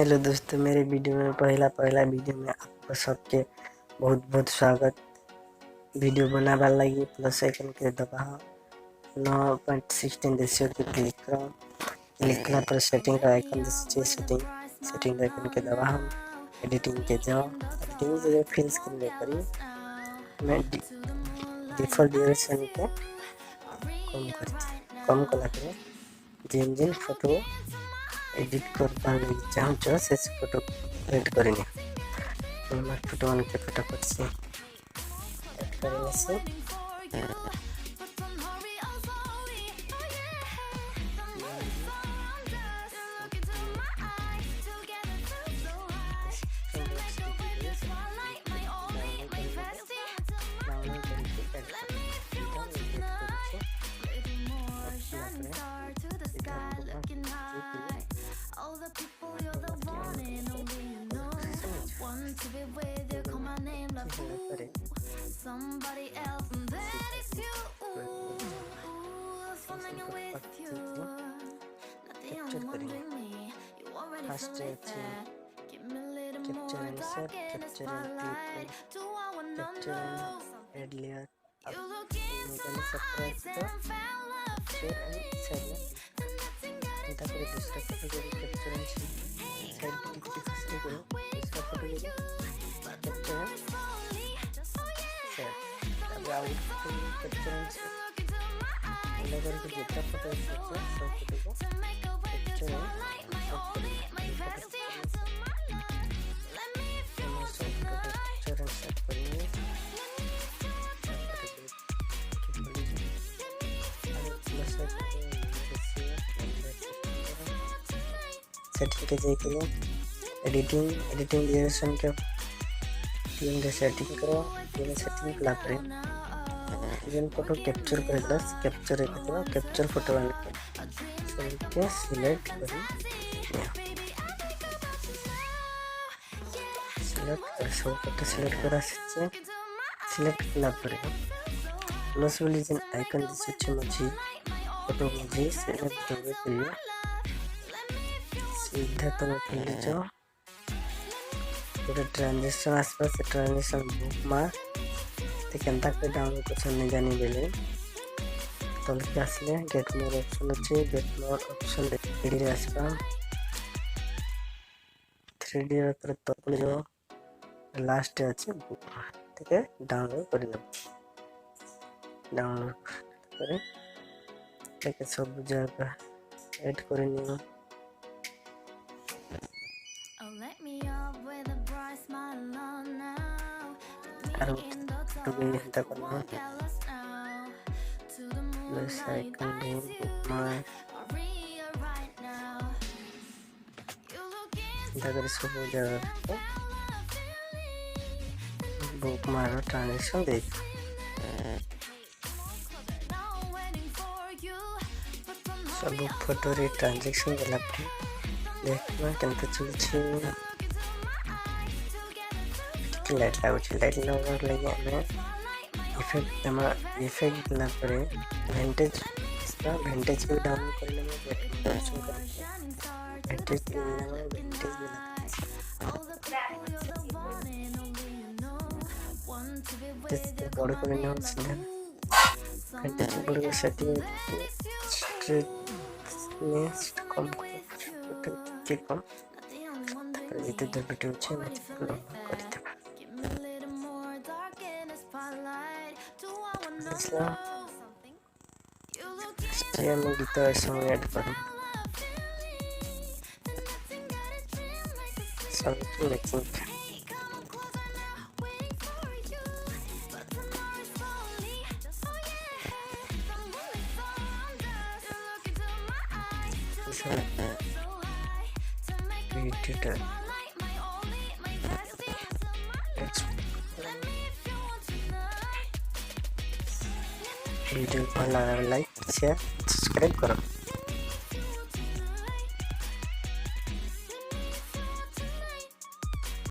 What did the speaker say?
Hello दोस्तों, मेरे video में पहला वीडियो में आपको सबके बहुत बहुत स्वागत। वीडियो बनावा लगी प्लस आइकन के दबाओ 9.16 रेशियो पे क्लिक करा पर सेटिंग का आइकन दिखे सेटिंग आइकन के दबाओ एडिटिंग के जाओ फिल स्क्रीन में करिए। मैं डिफॉल्ट ड्यूरेशन को कम कला करें जिन जिन फोटो एडिट कर चाहूँ से फोटो एड करेंगे फोटो वन के फटाफट से एड करने से to be with you, call my name like ooh, somebody else and then it's you. Ooh, falling with you, not the only one with me. You already feel it that. Give me a little more dark in the spotlight. Do I wanna know something? You look into my eyes and fell off feeling. And nothing got a chance to setting के जाइए editing duration के setting करो setting क्ला करें photo capture capture photo के select करें सब photo select करा सिलेक्ट क्ला करें प्लस वाली जिन आइकन दिशा मझी फोटो मझी सिलेक्ट करिए सीधा तुम खुले जाओ ट्रांजेक्शन आसपास ट्रांजेक्शन बुक मार्क केनता पे डाउनलोड कर जानी बेले तलके आसले गेट मोर ऑप्शन अच्छे गेट मोर ऑप्शन थ्री आसपा 3D पर तपले जो लास्ट अच्छे बुक ठीक है डाउनलोड कर लो डाउनलोड करें ठीक सब जगह ऐड करें प्लस आइकन सब जगह बुक मारो ट्रांजेक्शन दे सब फोटो रे ट्रांजेक्शन देला देखना केनता चलछि लाइट लगवार लगे हमें इफेक्ट ना करे वेंटेज भी डाउनलोड कर लेंगे वेंटेज भी बड़े कर वेंटेज बड़े सेटिंग कम कम जिते दर वीडियो कर मैं गीता सॉन्ग ऐड करूँ वीडियो को लाइक शेयर सब्सक्राइब करो।